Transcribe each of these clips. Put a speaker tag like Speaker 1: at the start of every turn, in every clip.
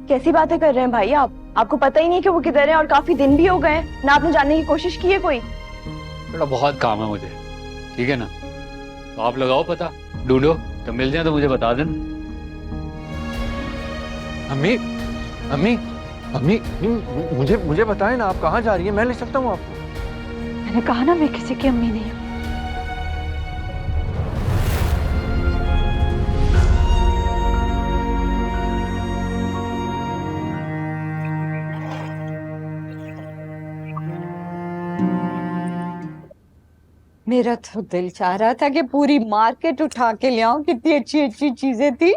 Speaker 1: कैसी बातें कर रहे हैं भाई आप? आपको पता ही नहीं कि वो किधर है और काफी दिन भी हो गए ना आपने जानने की कोशिश की है कोई?
Speaker 2: थोड़ा बहुत काम है मुझे, ठीक है ना? तो आप लगाओ पता, ढूंढो, जब मिल जाए तो मुझे बता देना।
Speaker 3: अम्मी, अम्मी, अम्मी, मुझे मुझे बताएं ना, आप कहाँ जा रही हैं? मैं ले सकता हूँ आपको।
Speaker 4: मैंने कहा ना मैं किसी की अम्मी नहीं हूँ। मेरा तो दिल चाह रहा था कि पूरी मार्केट उठा के ले आऊं, कितनी अच्छी अच्छी चीजें थी।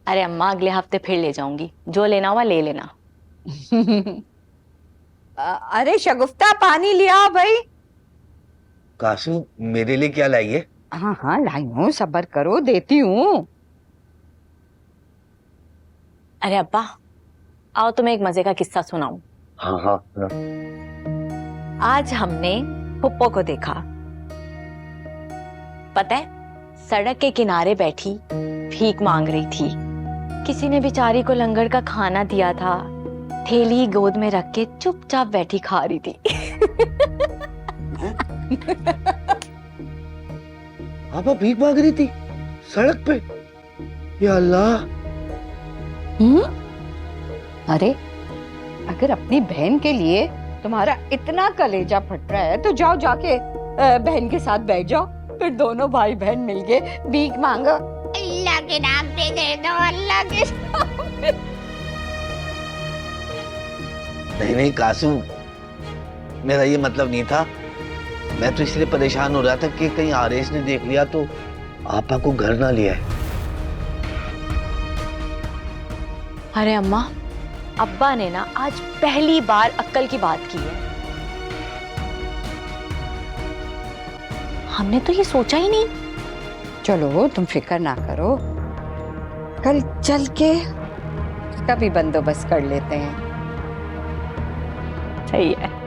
Speaker 5: अरे अम्मा, अगले हफ्ते फिर ले जाऊंगी, जो लेना हुआ ले लेना।
Speaker 4: अरे शगुफ्ता, पानी लिया भाई।
Speaker 6: कासू, मेरे लिए क्या लाई है?
Speaker 4: हाँ हाँ लाई हूँ, सब्र करो, देती हूँ।
Speaker 5: अरे अब्बा, आओ तुम्हें एक मजे का किस्सा सुनाऊं।
Speaker 6: हाँ हाँ हाँ।
Speaker 5: आज हमने पुप्पो को देखा। पता है, सड़क के किनारे बैठी भीख मांग रही थी। किसी ने बेचारी को लंगर का खाना दिया था, थैली गोद में रख के चुपचाप बैठी खा रही थी।
Speaker 6: आप भीख मांग रही थी सड़क पे? या अल्लाह।
Speaker 4: अरे अगर अपनी बहन के लिए तुम्हारा इतना कलेजा फट रहा है तो जाओ जाके बहन के साथ बैठ जाओ, फिर दोनों भाई बहन मिलके भीख मांगो। अल्लाह के नाम पे दे दो, अल्लाह के नाम पे।
Speaker 6: नहीं नहीं कासू, मेरा ये मतलब नहीं था। मैं तो इसलिए परेशान हो रहा था कि कहीं आरेश ने देख लिया तो आपा को घर ना लिया है।
Speaker 5: अरे अम्मा, अब्बा ने ना आज पहली बार अक्ल की बात की है। हमने तो ये सोचा ही नहीं।
Speaker 4: चलो तुम फिक्र ना करो, कल चल के उसका भी बंदोबस्त कर लेते हैं।
Speaker 5: सही है।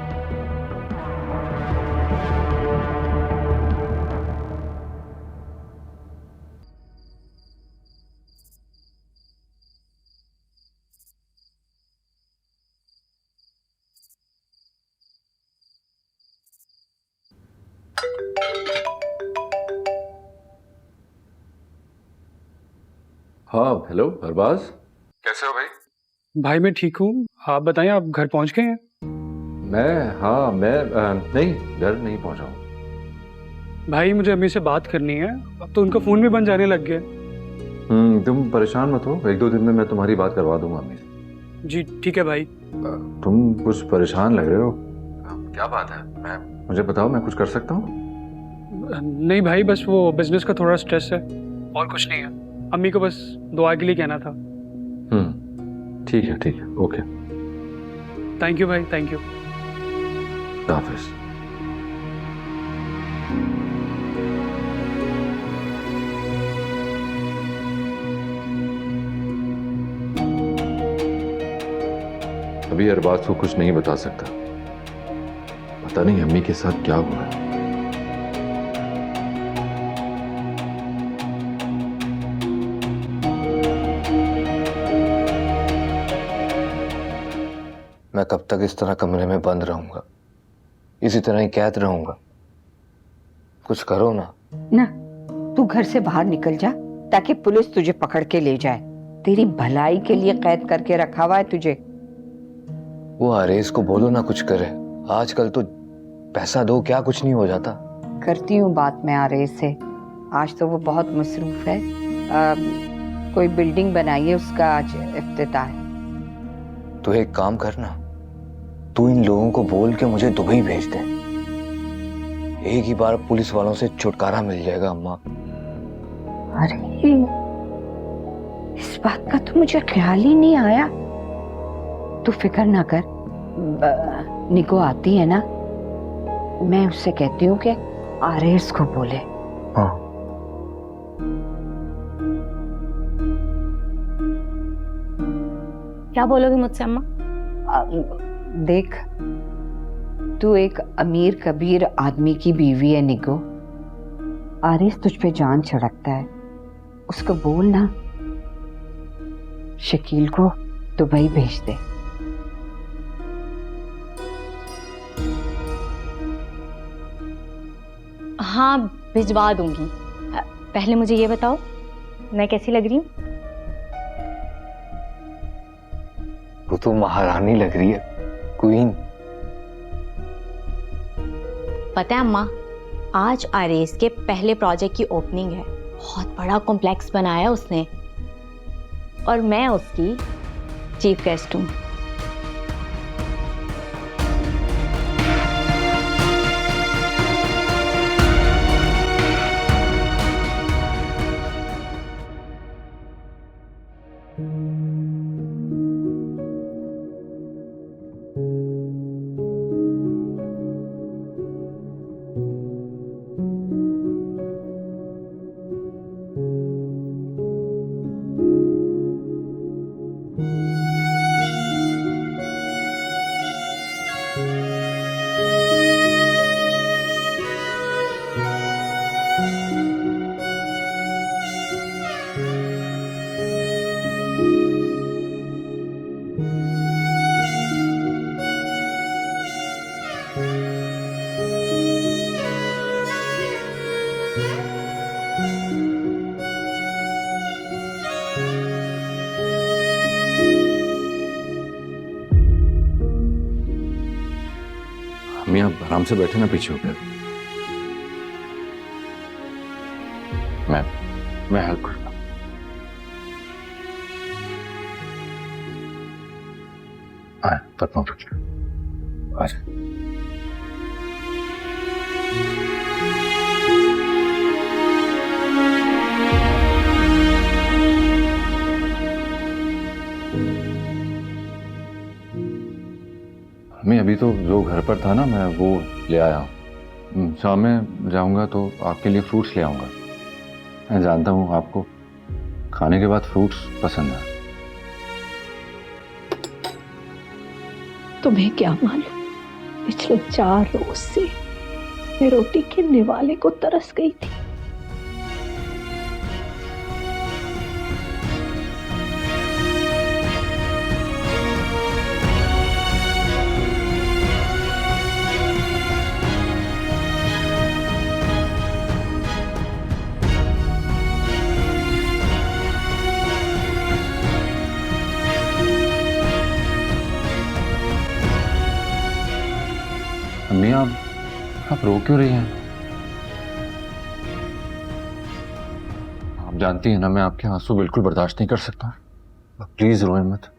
Speaker 3: हाँ, हेलो अरबाज।
Speaker 7: कैसे हो भाई?
Speaker 2: भाई मैं ठीक हूँ, आप बताएं, आप घर पहुँच गए हैं?
Speaker 3: मैं नहीं, घर नहीं पहुंचा हूँ।
Speaker 2: भाई मुझे अम्मी से बात करनी है, अब तो उनका फ़ोन भी बंद जाने लग गया।
Speaker 3: तुम परेशान मत हो, 1-2 दिन में मैं तुम्हारी बात करवा दूंगा अम्मी से।
Speaker 2: जी ठीक है भाई।
Speaker 3: तुम कुछ परेशान लग रहे हो, क्या बात है? मुझे बताओ, मैं कुछ कर सकता हूँ?
Speaker 2: नहीं भाई, बस वो बिजनेस का थोड़ा स्ट्रेस है और कुछ नहीं है। अम्मी को बस दुआ के लिए कहना था।
Speaker 3: ठीक है, ओके।
Speaker 2: थैंक यू भाई, थैंक यू।
Speaker 3: हाफिज। अभी अरबाज को कुछ नहीं बता सकता, पता नहीं अम्मी के साथ क्या हुआ है।
Speaker 6: मैं कब तक इस तरह कमरे में बंद रहूंगा, इसी तरह ही कैद रहूंगा? कुछ करो ना।
Speaker 4: ना, तू घर से बाहर निकल जा ताकि पुलिस तुझे पकड़ के ले जाए। तेरी भलाई के लिए कैद करके रखा हुआ है तुझे।
Speaker 6: वो आरेश को बोलो ना कुछ करे, आजकल तो पैसा दो क्या कुछ नहीं हो जाता।
Speaker 4: करती हूँ बात मैं आरेश से, आज तो वो बहुत मसरूफ है। कोई बिल्डिंग बनाई है, उसका आज इफ्तिताह है।
Speaker 6: तो एक काम करना, तू इन लोगों को बोल के मुझे दुबई भेज दे, एक ही बार पुलिस वालों से छुटकारा मिल जाएगा अम्मा।
Speaker 4: अरे इस बात का तो मुझे ख्याल ही नहीं आया। तू फिक्र ना कर, निको आती है ना, मैं उससे कहती हूँ कि आरेश को बोले।
Speaker 6: हाँ।
Speaker 5: क्या बोलोगी मुझसे अम्मा?
Speaker 4: देख, तू एक अमीर कबीर आदमी की बीवी है निगो। आरिस तुझ पे जान छिड़कता है, उसको बोल ना शकील को दुबई भेज दे।
Speaker 5: हाँ भिजवा दूंगी। पहले मुझे ये बताओ मैं कैसी लग रही हूँ?
Speaker 6: वो तो महारानी लग रही है, क्वीन।
Speaker 5: पता है अम्मा, आज आरेस के पहले प्रोजेक्ट की ओपनिंग है। बहुत बड़ा कॉम्प्लेक्स बनाया उसने और मैं उसकी चीफ गेस्ट हूँ।
Speaker 3: अम्मी आप आराम से बैठे ना पीछे होकर। मैं हेल्प करता हूँ। आए पद्मा फिक्र आ जाए। मैं अभी तो जो घर पर था ना, मैं वो ले आया हूँ। शाम में जाऊंगा तो आपके लिए फ्रूट्स ले आऊंगा। मैं जानता हूँ आपको खाने के बाद फ्रूट्स पसंद है।
Speaker 7: तुम्हें क्या मालूम, पिछले 4 रोज से मैं रोटी के निवाले को तरस गई थी।
Speaker 3: अम्मी आप रो क्यों रही हैं? आप जानती हैं ना मैं आपके आंसू बिल्कुल बर्दाश्त नहीं कर सकता। प्लीज रोएं मत।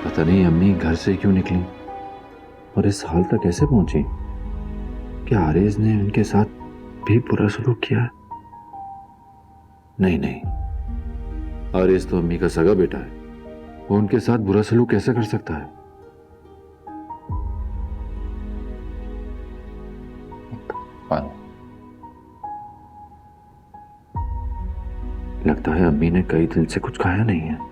Speaker 3: पता नहीं अम्मी घर से क्यों निकली और इस हाल तक कैसे पहुंची। क्या आरेज ने उनके साथ भी बुरा सलूक किया है? नहीं, आरेज तो अम्मी का सगा बेटा है, वो उनके साथ बुरा सलूक कैसे कर सकता है? लगता है अम्मी ने कई दिन से कुछ खाया नहीं है।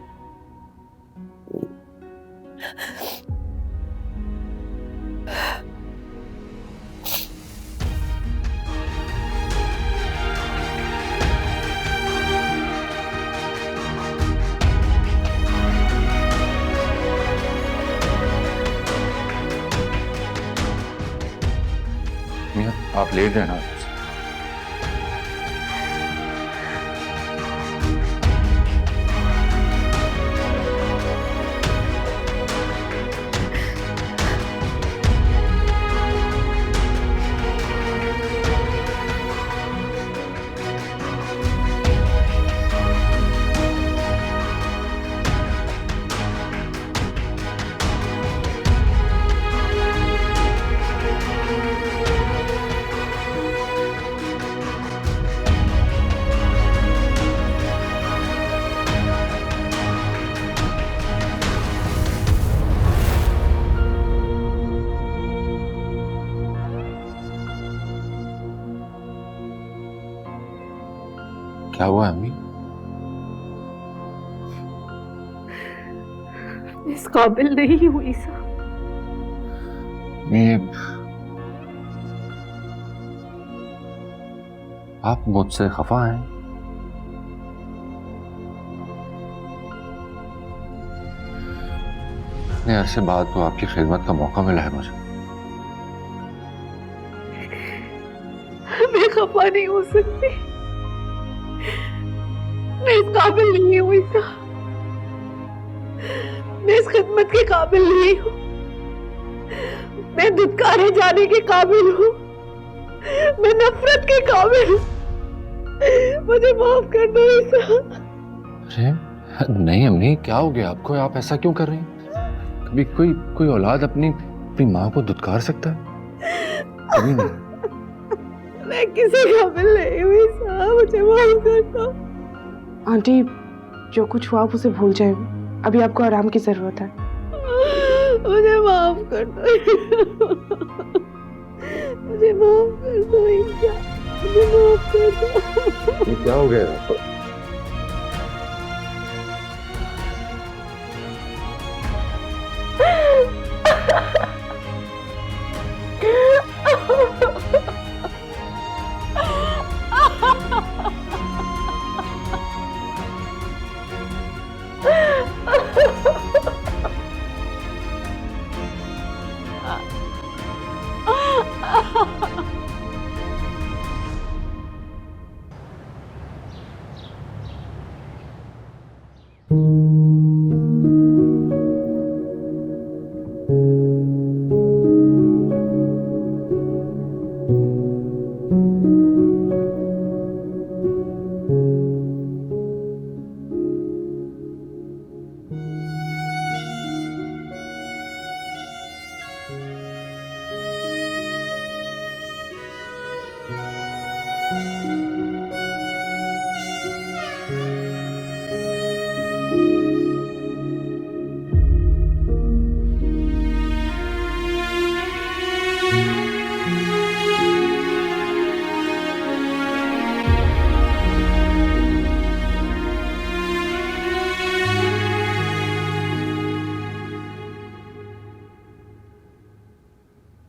Speaker 3: आप लेट रहना। क्या हुआ है अम्मी?
Speaker 7: इस काबिल नहीं हुई सा।
Speaker 3: ये आप मुझसे खफा हैं? इतने अरसे बाद तो आपकी खिदमत का मौका मिला है मुझे।
Speaker 7: मैं खफा नहीं हो सकती, मैं इस काबिल नहीं हुई सा। मैं इस खिदमत के काबिल नहीं हूँ, मैं दुत्कारे जाने के काबिल हूँ, मैं नफरत के काबिल हूँ। मुझे माफ कर दो ईसा।
Speaker 3: अरे नहीं अम्मी, क्या हो गया आपको? आप ऐसा क्यों कर रही हैं? कभी कोई औलाद अपनी माँ को दुत्कार सकता है? कभी नहीं।
Speaker 7: मैं किसी काबिल नहीं हुई सा, मुझे माफ कर दो। आंटी, जो कुछ हुआ आप उसे भूल जाए, अभी आपको आराम की जरूरत है। मुझे माफ कर दो, मुझे माफ कर दो ईसा, मुझे माफ कर दो।
Speaker 3: ये क्या हो गया आपको?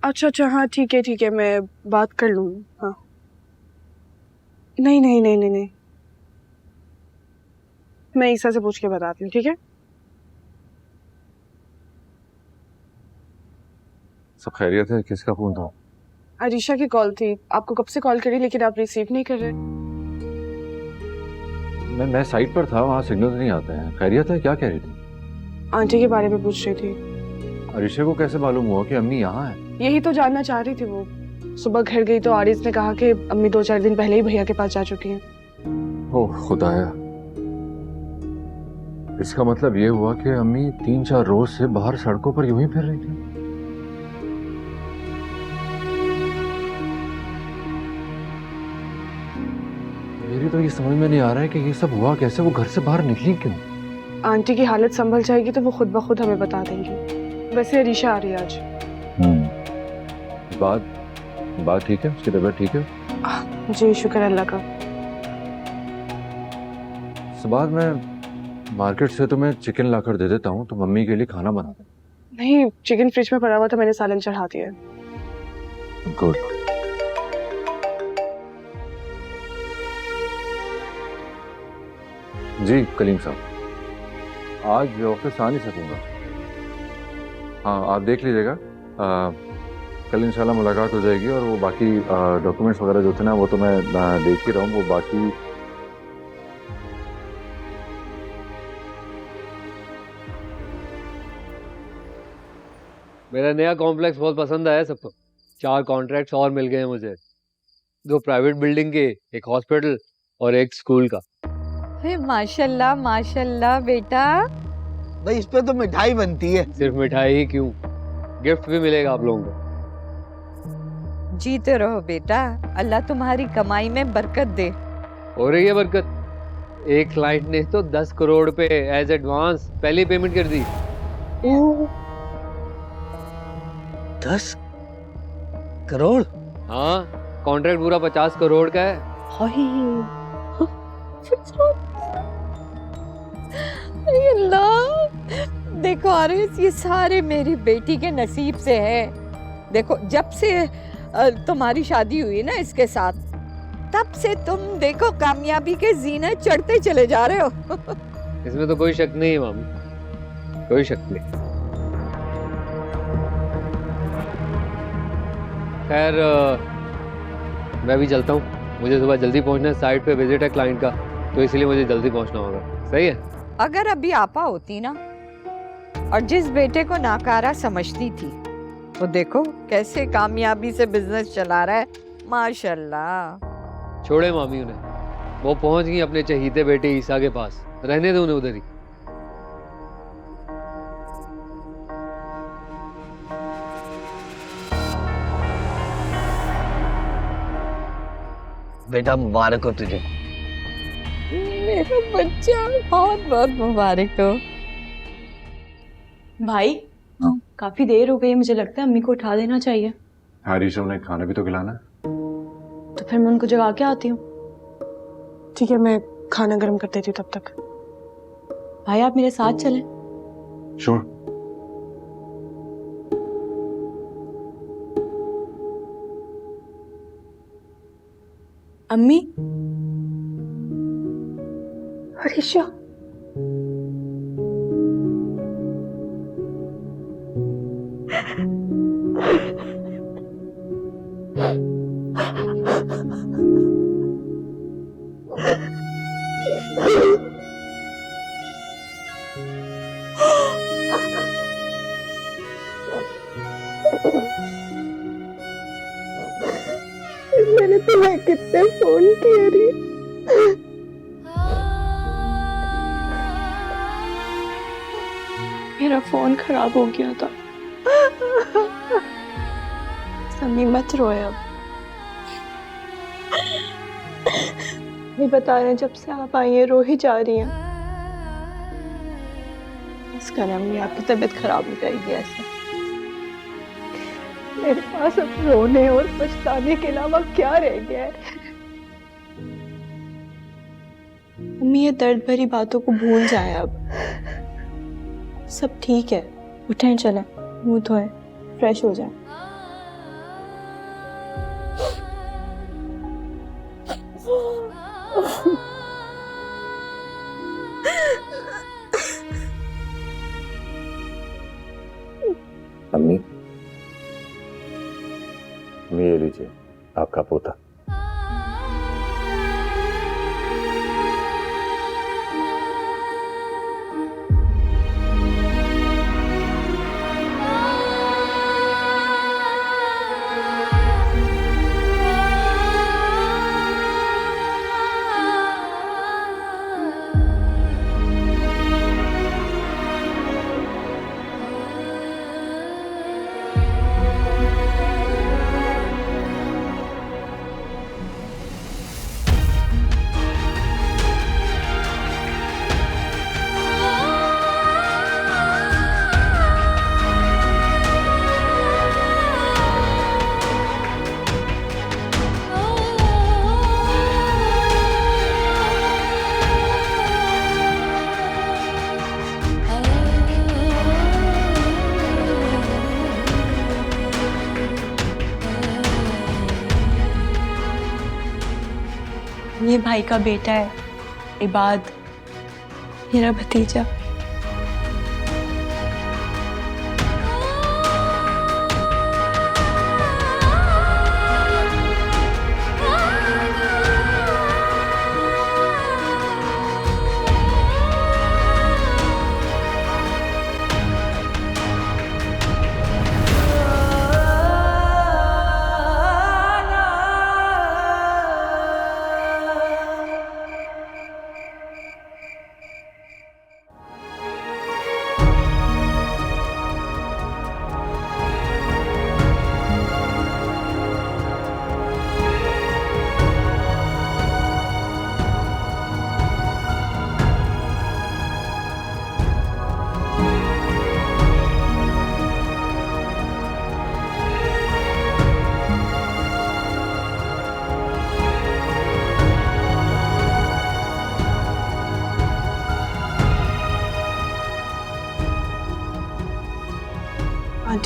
Speaker 7: अच्छा, हाँ ठीक है, मैं बात कर लूँगी। हाँ, नहीं, मैं ईसा से पूछ के बताती हूँ, ठीक है?
Speaker 3: सब खैरियत है? किसका फोन था?
Speaker 7: अरीशा की कॉल थी, आपको कब से कॉल करी लेकिन आप रिसीव नहीं कर रहे।
Speaker 3: मैं साइट पर था, वहाँ सिग्नल नहीं आते हैं। खैरियत है? क्या कह रही थी?
Speaker 7: आंटी के बारे में पूछ रही थी।
Speaker 3: अरीशा को कैसे मालूम हुआ कि अम्मी यहाँ है?
Speaker 7: यही तो जानना चाह रही थी वो। सुबह घर गई तो आरिस ने कहा कि अम्मी 2-4 दिन पहले ही भैया के पास जा चुकी हैं।
Speaker 3: ओह खुदाया, इसका मतलब ये हुआ कि अम्मी 3-4 रोज से बाहर सड़कों पर यूं ही फिर रही थी। मेरी तो ये समझ में नहीं आ रहा है कि ये सब हुआ कैसे, वो घर से बाहर निकली क्यों?
Speaker 7: आंटी की हालत संभल जाएगी तो वो खुद ब खुद हमें बता देंगी। वैसे अरीशा आ रही है आज।
Speaker 3: बात ठीक है? उसकी तबीयत ठीक है?
Speaker 7: जी शुक्र अल्लाह का।
Speaker 3: बाद में मार्केट से तुम्हें चिकन लाकर दे देता हूँ, तो मम्मी के लिए खाना बना दे।
Speaker 7: नहीं, चिकन फ्रिज में पड़ा हुआ था, मैंने सालन चढ़ा दिया।
Speaker 3: गुड। जी कलीम साहब, आज ऑफिस आ नहीं सकूंगा। हाँ आप देख लीजिएगा, कल इंशाल्लाह मुलाकात हो जाएगी और वो बाकी डॉक्यूमेंट्स वगैरह जो थे ना वो तो मैं देख ही रहा हूँ। वो बाकी
Speaker 8: मेरा नया कॉम्प्लेक्स बहुत पसंद आया सबको। 4 कॉन्ट्रैक्ट्स और मिल गए हैं मुझे, 2 प्राइवेट बिल्डिंग के, एक हॉस्पिटल और एक स्कूल का।
Speaker 4: माशाल्लाह माशाल्लाह बेटा।
Speaker 6: भाई इस पे तो मिठाई बनती है।
Speaker 8: सिर्फ मिठाई ही क्यों, गिफ्ट भी मिलेगा आप लोगों को।
Speaker 4: जीते रहो बेटा, अल्लाह तुम्हारी कमाई में बरकत दे।
Speaker 8: हो रही है बरकत। एक क्लाइंट ने तो 10 करोड़ पे एज एडवांस पहली पेमेंट कर दी।
Speaker 6: 10 करोड़?
Speaker 8: हाँ, कॉन्ट्रैक्ट पूरा 50 करोड़ का है।
Speaker 4: अल्लाह, देखो आरिस, ये सारे मेरी बेटी के नसीब से है। देखो जब से तुम्हारी शादी हुई ना इसके साथ, तब से तुम देखो कामयाबी के जीने चढ़ते चले जा रहे हो।
Speaker 8: इसमें तो कोई शक नहीं है मामी, कोई शक नहीं। खैर मैं भी चलता हूँ, मुझे सुबह जल्दी पहुंचना है, साइट पे विजिट है क्लाइंट का, तो इसलिए मुझे जल्दी पहुंचना होगा। सही है?
Speaker 4: अगर अभी आपा होती ना और जिस बेटे को नाकारा समझती थी, वो देखो कैसे कामयाबी से बिजनेस चला रहा है, माशाल्लाह।
Speaker 8: छोड़े मामी उन्हें, वो पहुंच गई अपने चहीते बेटे ईसा के पास, रहने दो उन्हें उधर ही।
Speaker 6: बेटा मुबारक हो तुझे।
Speaker 4: मेरा बच्चा, बहुत बहुत मुबारक हो।
Speaker 1: भाई काफी देर हो गई, मुझे लगता है अम्मी को उठा देना चाहिए।
Speaker 3: हाँ ऋषभ, ने खाना भी तो खिलाना है।
Speaker 1: तो फिर मैं उनको जगा के आती हूँ।
Speaker 7: ठीक है, मैं खाना गर्म कर देती हूँ तब तक।
Speaker 1: भाई आप मेरे साथ चलें।
Speaker 3: श्योर।
Speaker 1: अम्मी,
Speaker 7: हरीशा, मैंने तुम्हें कितने फोन किए री। मेरा फोन खराब हो गया था। अम्मी मत रोए अब। ये बता रहे हैं जब से आप आई हैं रो ही जा रही हैं। बस करें अम्मी, आपकी तबीयत खराब हो जाएगी ऐसे। मेरे पास अब रोने और पछताने के अलावा क्या रह गया है। अम्मी ये दर्द भरी बातों को भूल जाएं अब। सब ठीक है, उठें चलें, मुंह धोएं, फ्रेश हो जाएं।
Speaker 3: अम्मी, ये लीजिए आपका पोता।
Speaker 1: ये भाई का बेटा है, इबाद, मेरा भतीजा।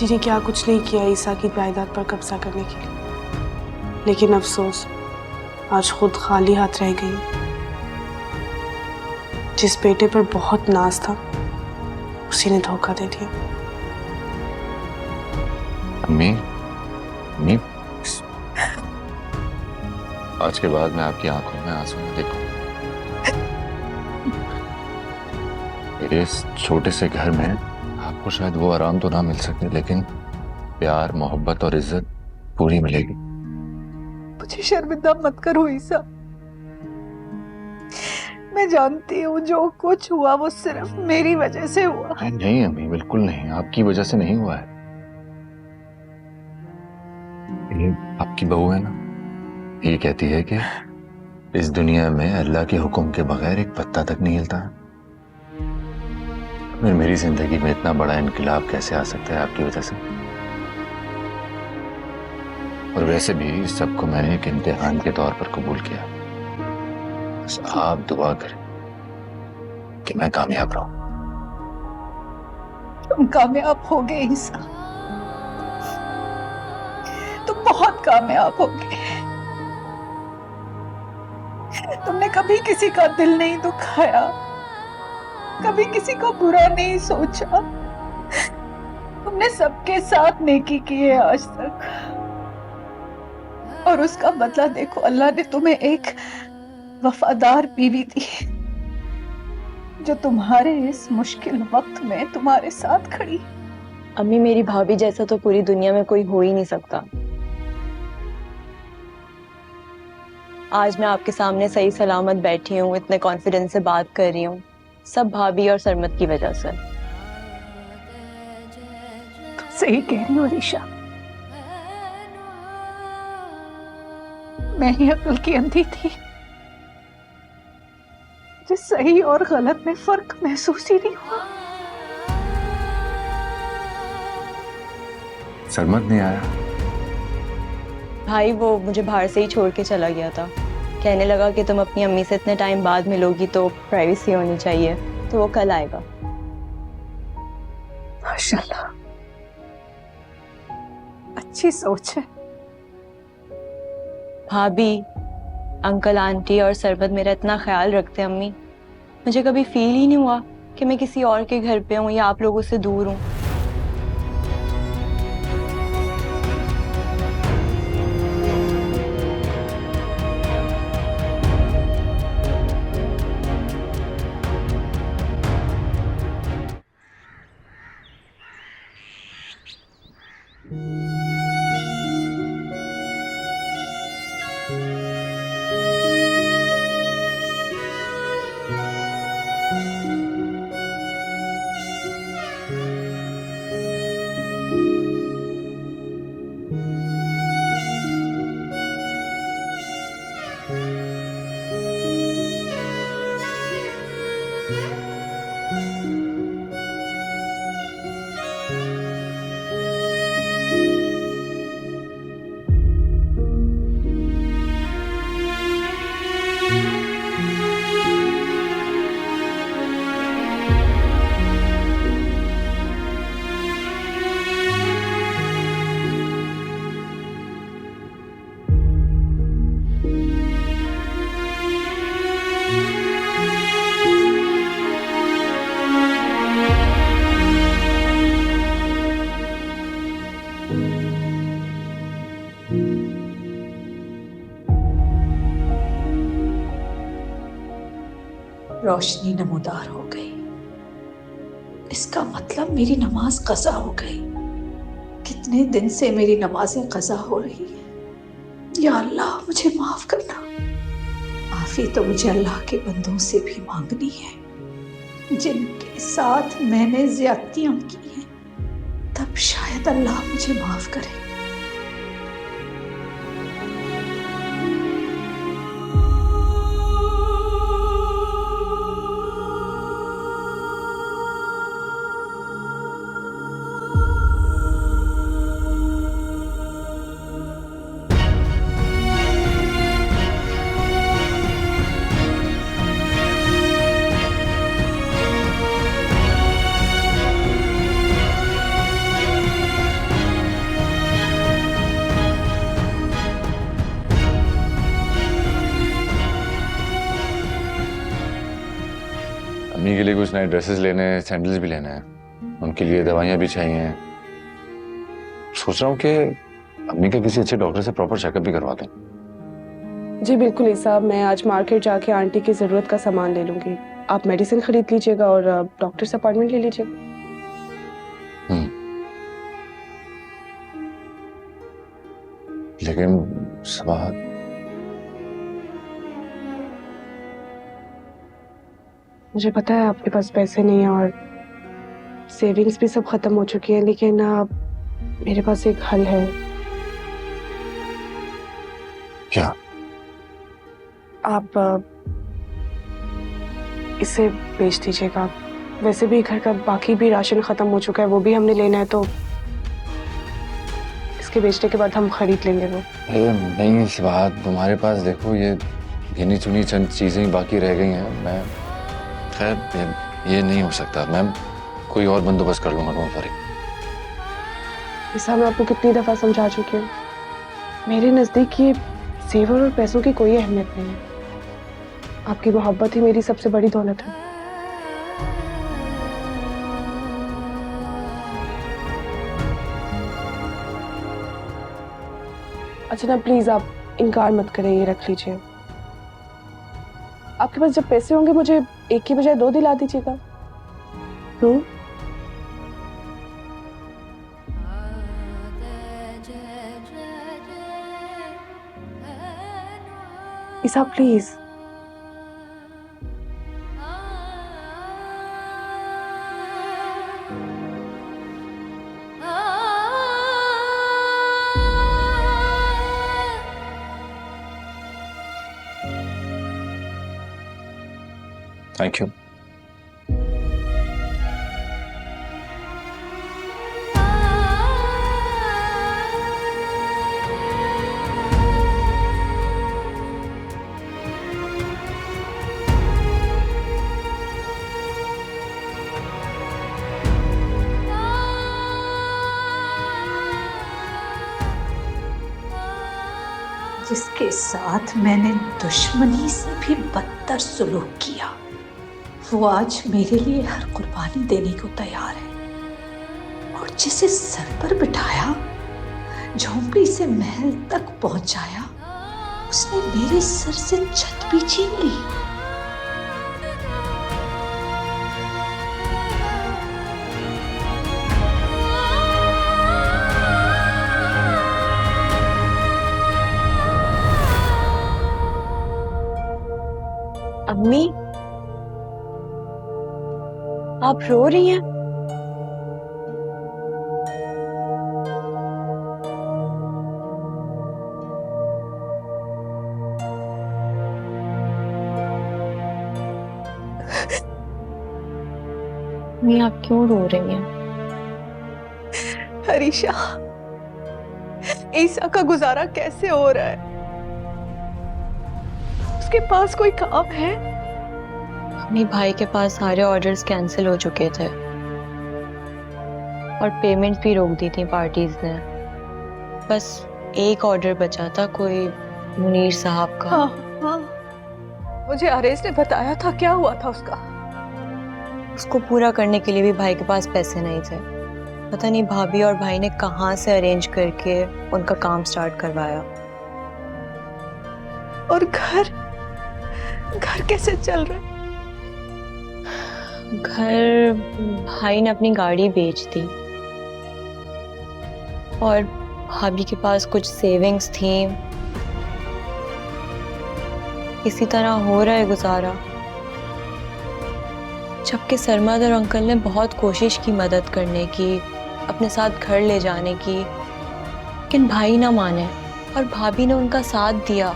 Speaker 7: आंटी ने क्या कुछ नहीं किया ईसा की जायदाद पर कब्जा करने के लिए, लेकिन अफसोस आज खुद खाली हाथ रह गई। जिस बेटे पर बहुत नाज था उसी ने धोखा दे दिया।
Speaker 3: अम्मी, अम्मी, आज के बाद मैं आपकी आंखों में आंसू न देखूं। मेरे इस छोटे से घर में आपको शायद वो आराम तो ना मिल सके, लेकिन प्यार, मोहब्बत और इज्जत पूरी मिलेगी।
Speaker 4: मुझे शर्मिंदा मत करो ईसा। मैं जानती हूँ जो कुछ हुआ वो सिर्फ मेरी वजह से हुआ।
Speaker 3: नहीं नहीं अम्मी, बिल्कुल नहीं, आपकी वजह से नहीं हुआ है। ये आपकी बहू है ना, ये कहती है कि इस दुनिया में अल्लाह के हुक्म के बगैर एक पत्ता तक नहीं हिलता। फिर मेरी जिंदगी में इतना बड़ा इनकलाब कैसे आ सकता है आपकी वजह से? और वैसे भी इस सबको मैंने एक इम्तिहान के तौर पर कबूल किया। बस आप दुआ करें कि मैं कामयाब रहूं।
Speaker 4: तुम कामयाब हो गए ईसा, तुम बहुत कामयाब हो गए। तुमने कभी किसी का दिल नहीं दुखाया, कभी किसी को बुरा नहीं सोचा। तुमने सबके साथ नेकी की है आज तक, और उसका बदला देखो, अल्लाह ने तुम्हें एक वफादार बीवी दी जो तुम्हारे इस मुश्किल वक्त में तुम्हारे साथ खड़ी।
Speaker 1: अम्मी, मेरी भाभी जैसा तो पूरी दुनिया में कोई हो ही नहीं सकता। आज मैं आपके सामने सही सलामत बैठी हूँ, इतने कॉन्फिडेंस से बात कर रही हूँ, सब भाभी और सरमत की वजह से।
Speaker 4: तुम सही कह रही हो रीशा, मैं ही अक्ल की अंधी थी, मुझे सही और गलत में फर्क महसूस ही नहीं हुआ।
Speaker 3: सरमत नहीं आया?
Speaker 1: भाई वो मुझे बाहर से ही छोड़ के चला गया था, कहने लगा कि तुम अपनी अम्मी से इतने टाइम बाद मिलोगी तो प्राइवेसी होनी चाहिए, तो वो कल आएगा।
Speaker 4: माशाल्लाह, अच्छी सोच है।
Speaker 1: भाभी, अंकल, आंटी और सरबत मेरा इतना ख्याल रखते हैं अम्मी, मुझे कभी फील ही नहीं हुआ कि मैं किसी और के घर पे हूँ या आप लोगों से दूर हूँ।
Speaker 9: रोशनी नमूदार हो गई, इसका मतलब मेरी नमाज कज़ा हो गई। कितने दिन से मेरी नमाजें कज़ा हो रही है। या अल्लाह, मुझे माफ करना। माफी तो मुझे अल्लाह के बंदों से भी मांगनी है जिनके साथ मैंने ज्यादतियां की हैं, तब शायद अल्लाह मुझे माफ करे।
Speaker 3: अम्मी के लिए कुछ नए ड्रेसेस लेने हैं, सैंडल्स भी लेने हैं, उनके लिए दवाइयाँ भी चाहिए। सोच रहा हूँ कि अम्मी का किसी अच्छे डॉक्टर से प्रॉपर चेकअप भी करवा दें।
Speaker 7: जी बिल्कुल ईसा, मैं आज मार्केट जाके आंटी की ज़रूरत का सामान ले लूँगी। आप मेडिसिन खरीद लीजिएगा और डॉक्टर से अपॉइंटमेंट ले लीजिएगा।
Speaker 3: लेकिन सबाहत,
Speaker 7: मुझे पता है आपके पास पैसे नहीं है और सेविंग्स भी सब खत्म हो चुकी है, लेकिन मेरे पास एक हल है।
Speaker 3: क्या?
Speaker 7: आप इसे बेच दीजिएगा। वैसे भी घर का बाकी भी राशन खत्म हो चुका है, वो भी हमने लेना है, तो इसके बेचने के बाद हम खरीद लेंगे वो।
Speaker 3: नहीं सबाहत, तुम्हारे पास देखो ये गिनी चुनी चंद चीजें ही बाकी रह गई हैं। मैं खैर ये नहीं हो सकता, मैं कोई और बंदोबस्त कर लूंगा। Don't worry.
Speaker 7: ऐसा मैं आपको कितनी दफा समझा चुकी हूँ, मेरे नजदीक ये जेवर और पैसों की कोई अहमियत नहीं है। आपकी मोहब्बत ही मेरी सबसे बड़ी दौलत है। अच्छा ना, प्लीज आप इनकार मत करें, ये रख लीजिए। आपके पास जब पैसे होंगे मुझे एक की बजाय 2 दिला दीजिएगा। ईसा प्लीज।
Speaker 3: Thank you.
Speaker 9: जिसके साथ मैंने दुश्मनी से भी बदतर सुलूक किया, वो आज मेरे लिए हर कुर्बानी देने को तैयार है। और जिसे सर पर बिठाया, झोंपड़ी से महल तक पहुंचाया, उसने मेरे सर से छत भी छीन ली।
Speaker 1: अम्मी, आप रो रही हैं? अम्मी, आप क्यों रो रही हैं?
Speaker 10: हरीशा, ईसा का गुजारा कैसे हो रहा है? उसके पास कोई काम है?
Speaker 1: अपने भाई के पास सारे ऑर्डर्स कैंसिल हो चुके थे और पेमेंट भी रोक दी थी पार्टीज ने। बस एक ऑर्डर बचा था, कोई मुनीर साहब का।
Speaker 10: हाँ, हाँ। मुझे आरेज ने बताया था। क्या हुआ था उसका?
Speaker 1: उसको पूरा करने के लिए भी भाई के पास पैसे नहीं थे। पता नहीं भाभी और भाई ने कहाँ से अरेंज करके उनका काम स्टार्ट करवाया।
Speaker 10: और घर कैसे चल रहा है?
Speaker 1: घर भाई ने अपनी गाड़ी बेच दी और भाभी के पास कुछ सेविंग्स थी। इसी तरह हो रहा है गुजारा। जबकि सरमद और अंकल ने बहुत कोशिश की मदद करने की, अपने साथ घर ले जाने की, लेकिन भाई ना माने और भाभी ने उनका साथ दिया।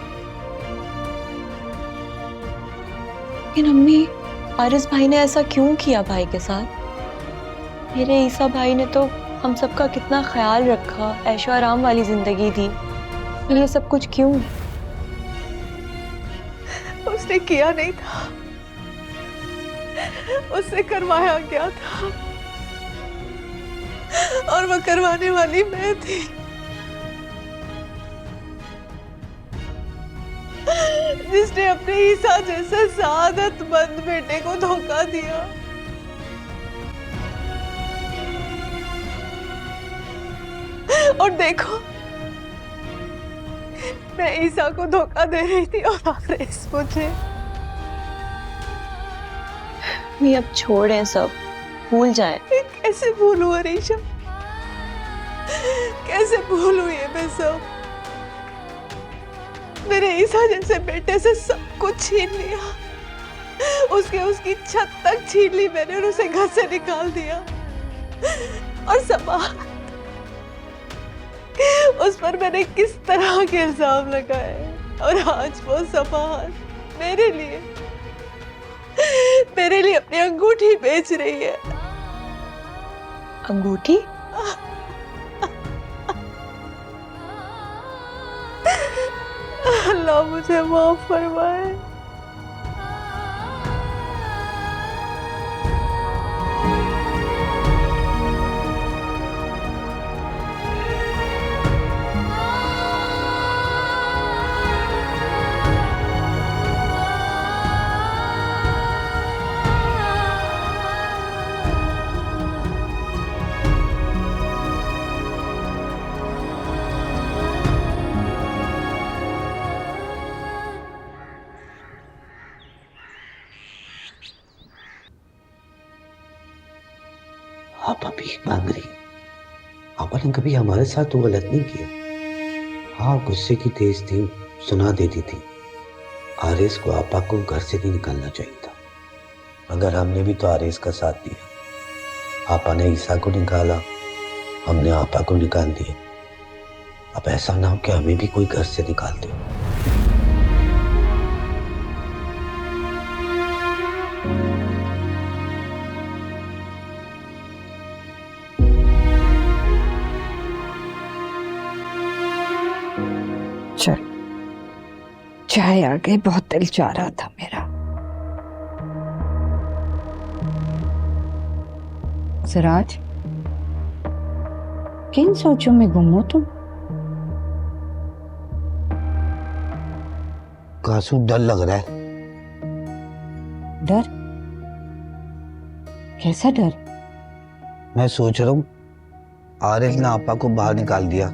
Speaker 1: लेकिन अम्मी, आरिस भाई ने ऐसा क्यों किया भाई के साथ? मेरे ईसा भाई ने तो हम सबका कितना ख्याल रखा, ऐशो आराम वाली जिंदगी दी। ये सब कुछ क्यों?
Speaker 10: उसने किया नहीं था, उससे करवाया गया था और वो करवाने वाली मैं थी। जिसने अपने ईसा जैसे सादतमंद बेटे को धोखा दिया। और देखो, मैं ईसा को धोखा दे रही थी और आरेस मुझे।
Speaker 1: मैं अब छोड़ें सब, भूल जाएं।
Speaker 10: कैसे भूलूं अरीशा, कैसे भूलूं ये मैं सब? मेरे ईसा जैसे बेटे से सब कुछ छीन लिया, उसकी छत तक छीन ली मैंने और उसे घर से निकाल दिया। और समाज, उस पर मैंने किस तरह के इल्जाम लगाए, और आज वो समाज मेरे लिए अपनी अंगूठी बेच रही है।
Speaker 1: अंगूठी?
Speaker 10: अल्लाह मुझे माफ फरमाए।
Speaker 6: आप भीख मांग रही, आपा ने कभी हमारे साथ तो गलत नहीं किया। हाँ, गुस्से की तेज थी, सुना देती थी। आरेस को आपा को घर से नहीं निकलना चाहिए था, मगर हमने भी तो आरेस का साथ दिया। आपा ने ईसा को निकाला, हमने आपा को निकाल दिया। अब ऐसा ना हो कि हमें भी कोई घर से निकाल दे।
Speaker 4: चल, चाय आ गई, बहुत दिल चाह रहा था मेरा। सिराज, किन सोचों में गुम हो तुम?
Speaker 6: कासू, डर लग रहा है।
Speaker 4: डर? कैसा डर?
Speaker 6: मैं सोच रहा हूँ, आरिस ने आपा को बाहर निकाल दिया,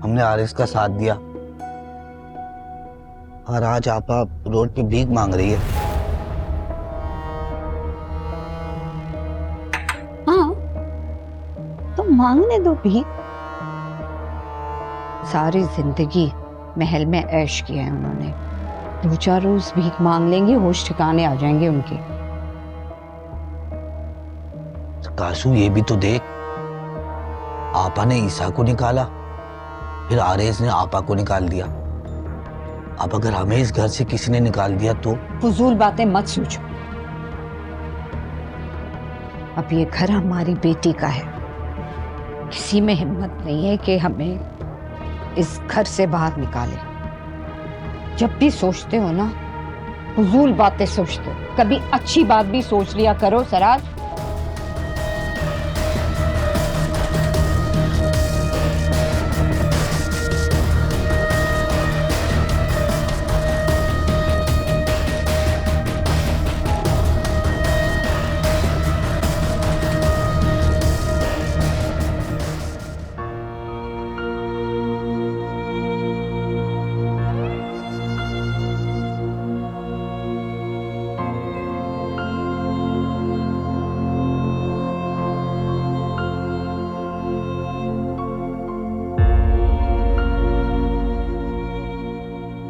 Speaker 6: हमने आरिस का साथ दिया, और आज आपा रोड पे भीख मांग रही है।
Speaker 4: हाँ, तो मांगने दो भीख। सारी जिंदगी महल में ऐश किया है उन्होंने, 2-4 रोज भीख मांग लेंगे, होश ठिकाने आ जाएंगे उनके।
Speaker 6: कासू, ये भी तो देख, आपा ने ईसा को निकाला, फिर आरेस ने आपा को निकाल दिया। अब अगर हमें इस घर से किसी ने निकाल दिया तो?
Speaker 4: फजूल बातें मत सोचो। अब ये घर हमारी बेटी का है, किसी में हिम्मत नहीं है कि हमें इस घर से बाहर निकाले। जब भी सोचते हो ना, फजूल बातें सोचते हो, कभी अच्छी बात भी सोच लिया करो सराज।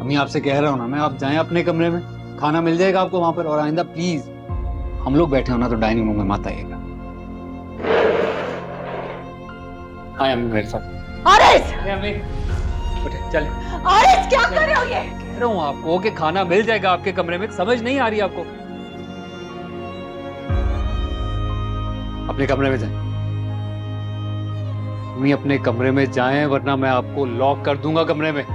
Speaker 2: मैं आपसे कह रहा हूँ ना, मैं आप जाएं अपने कमरे में, खाना मिल जाएगा आपको वहां पर। और आइंदा प्लीज, हम लोग बैठे हो ना तो डाइनिंग रूम में मत आइएगा। हाँ अम्मी, मेरे साथ।
Speaker 10: आरिस!
Speaker 2: अम्मी चल।
Speaker 10: आरिस, क्या कर रहे हो ये?
Speaker 2: कह रहा हूँ आपको कि खाना मिल जाएगा आपके कमरे में, समझ नहीं आ रही आपको? अपने कमरे में जाएं। अम्मी अपने कमरे में जाएं, वरना मैं आपको लॉक कर दूंगा कमरे में।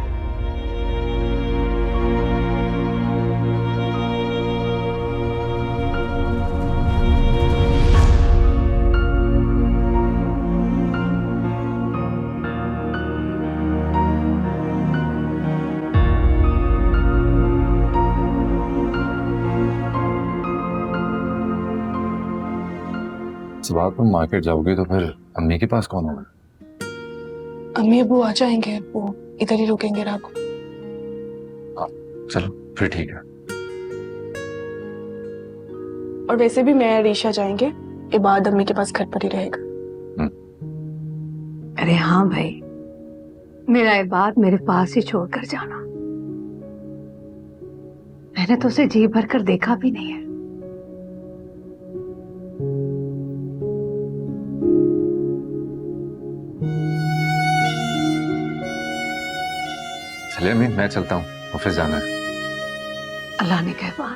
Speaker 3: सुबह तुम मार्केट जाओगे तो फिर अम्मी के पास कौन होगा?
Speaker 7: अम्मी अबू आ जाएंगे, वो इधर ही रुकेंगे रात को।
Speaker 3: चलो फिर ठीक है।
Speaker 7: और वैसे भी मैं रीशा जाएंगे, इबाद अम्मी के पास घर पर ही रहेगा।
Speaker 9: अरे हाँ भाई, मेरा इबाद मेरे पास ही छोड़कर जाना। मैंने तो उसे जी भर कर देखा भी नहीं है।
Speaker 3: चलिए अम्मी, मैं चलता हूँ, ऑफिस जाना है।
Speaker 9: अल्लाह ने कहबान।